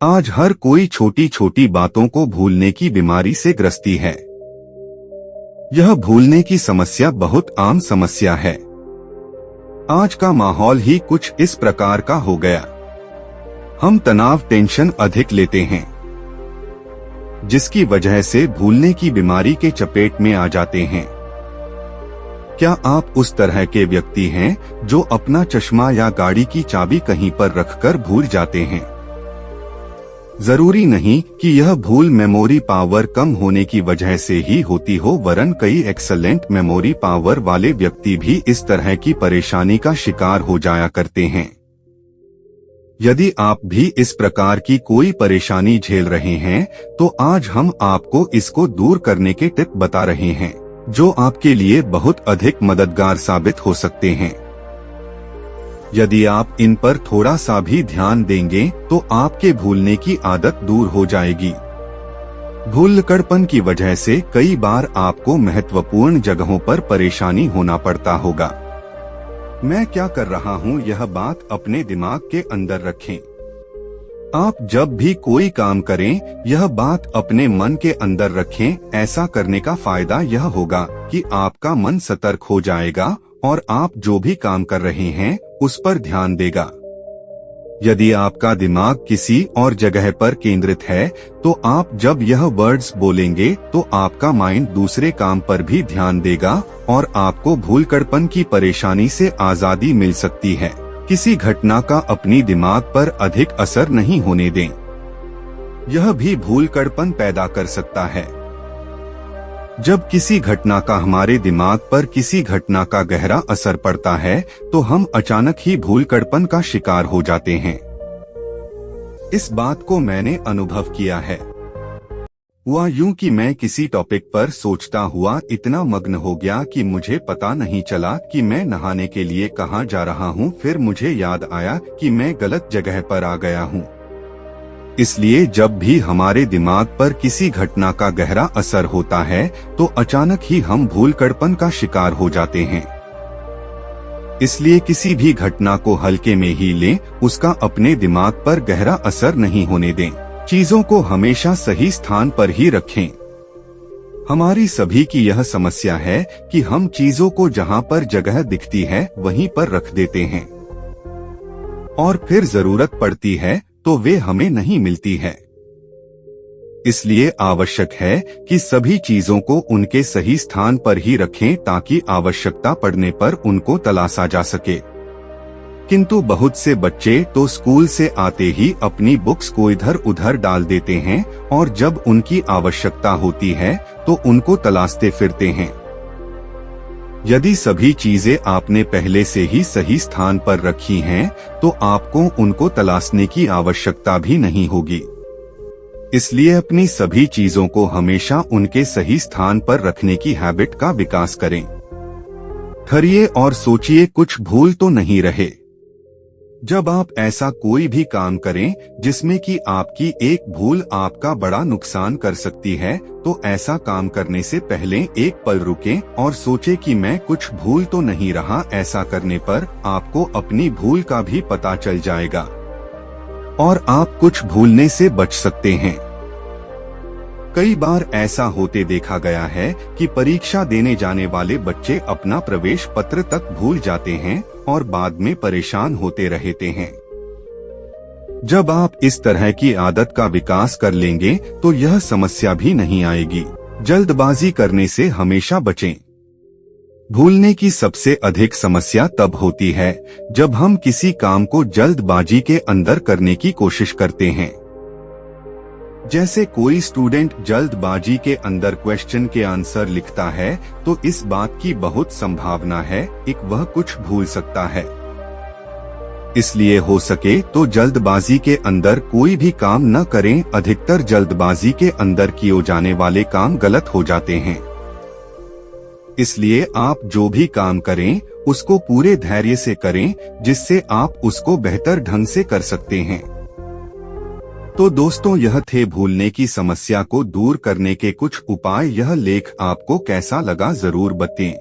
आज हर कोई छोटी छोटी बातों को भूलने की बीमारी से ग्रस्ती है। यह भूलने की समस्या बहुत आम समस्या है। आज का माहौल ही कुछ इस प्रकार का हो गया। हम तनाव टेंशन अधिक लेते हैं, जिसकी वजह से भूलने की बीमारी के चपेट में आ जाते हैं। क्या आप उस तरह के व्यक्ति हैं जो अपना चश्मा या गाड़ी की चाबी कहीं पर रखकर भूल जाते हैं? जरूरी नहीं कि यह भूल मेमोरी पावर कम होने की वजह से ही होती हो, वरन कई एक्सेलेंट मेमोरी पावर वाले व्यक्ति भी इस तरह की परेशानी का शिकार हो जाया करते हैं। यदि आप भी इस प्रकार की कोई परेशानी झेल रहे हैं, तो आज हम आपको इसको दूर करने के टिप बता रहे हैं, जो आपके लिए बहुत अधिक मददगार साबित हो सकते हैं। यदि आप इन पर थोड़ा सा भी ध्यान देंगे तो आपके भूलने की आदत दूर हो जाएगी। भूलक्कड़पन की वजह से कई बार आपको महत्वपूर्ण जगहों पर परेशानी होना पड़ता होगा। मैं क्या कर रहा हूँ, यह बात अपने दिमाग के अंदर रखें। आप जब भी कोई काम करें, यह बात अपने मन के अंदर रखें। ऐसा करने का फायदा यह होगा कि आपका मन सतर्क हो जाएगा और आप जो भी काम कर रहे हैं उस पर ध्यान देगा। यदि आपका दिमाग किसी और जगह पर केंद्रित है, तो आप जब यह वर्ड्स बोलेंगे तो आपका माइंड दूसरे काम पर भी ध्यान देगा और आपको भूलक्कड़पन की परेशानी से आजादी मिल सकती है। किसी घटना का अपनी दिमाग पर अधिक असर नहीं होने दें, यह भी भूलक्कड़पन पैदा कर सकता है। जब किसी घटना का हमारे दिमाग पर किसी घटना का गहरा असर पड़ता है, तो हम अचानक ही भूलक्कड़पन का शिकार हो जाते हैं। इस बात को मैंने अनुभव किया है। हुआ यूं कि मैं किसी टॉपिक पर सोचता हुआ इतना मग्न हो गया कि मुझे पता नहीं चला कि मैं नहाने के लिए कहाँ जा रहा हूँ। फिर मुझे याद आया कि मैं गलत जगह पर आ गया हूँ। इसलिए जब भी हमारे दिमाग पर किसी घटना का गहरा असर होता है, तो अचानक ही हम भूलक्कड़पन का शिकार हो जाते हैं। इसलिए किसी भी घटना को हल्के में ही लें, उसका अपने दिमाग पर गहरा असर नहीं होने दें। चीजों को हमेशा सही स्थान पर ही रखें। हमारी सभी की यह समस्या है कि हम चीजों को जहां पर जगह दिखती है वहीं पर रख देते हैं, और फिर जरूरत पड़ती है तो वे हमें नहीं मिलती है। इसलिए आवश्यक है कि सभी चीजों को उनके सही स्थान पर ही रखें, ताकि आवश्यकता पड़ने पर उनको तलाशा जा सके। किंतु बहुत से बच्चे तो स्कूल से आते ही अपनी बुक्स को इधर उधर डाल देते हैं, और जब उनकी आवश्यकता होती है तो उनको तलाशते फिरते हैं। यदि सभी चीजें आपने पहले से ही सही स्थान पर रखी हैं, तो आपको उनको तलाशने की आवश्यकता भी नहीं होगी। इसलिए अपनी सभी चीजों को हमेशा उनके सही स्थान पर रखने की हैबिट का विकास करें। ठहरिए और सोचिए, कुछ भूल तो नहीं रहे। जब आप ऐसा कोई भी काम करें जिसमें कि आपकी एक भूल आपका बड़ा नुकसान कर सकती है, तो ऐसा काम करने से पहले एक पल रुकें और सोचें कि मैं कुछ भूल तो नहीं रहा। ऐसा करने पर आपको अपनी भूल का भी पता चल जाएगा और आप कुछ भूलने से बच सकते हैं। कई बार ऐसा होते देखा गया है कि परीक्षा देने जाने वाले बच्चे अपना प्रवेश पत्र तक भूल जाते हैं और बाद में परेशान होते रहते हैं। जब आप इस तरह की आदत का विकास कर लेंगे तो यह समस्या भी नहीं आएगी। जल्दबाजी करने से हमेशा बचें। भूलने की सबसे अधिक समस्या तब होती है जब हम किसी काम को जल्दबाजी के अंदर करने की कोशिश करते हैं। जैसे कोई स्टूडेंट जल्दबाजी के अंदर क्वेश्चन के आंसर लिखता है, तो इस बात की बहुत संभावना है कि वह कुछ भूल सकता है। इसलिए हो सके तो जल्दबाजी के अंदर कोई भी काम न करें। अधिकतर जल्दबाजी के अंदर किए जाने वाले काम गलत हो जाते हैं। इसलिए आप जो भी काम करें उसको पूरे धैर्य से करें, जिससे आप उसको बेहतर ढंग से कर सकते हैं। तो दोस्तों, यह थे भूलने की समस्या को दूर करने के कुछ उपाय। यह लेख आपको कैसा लगा जरूर बताएं।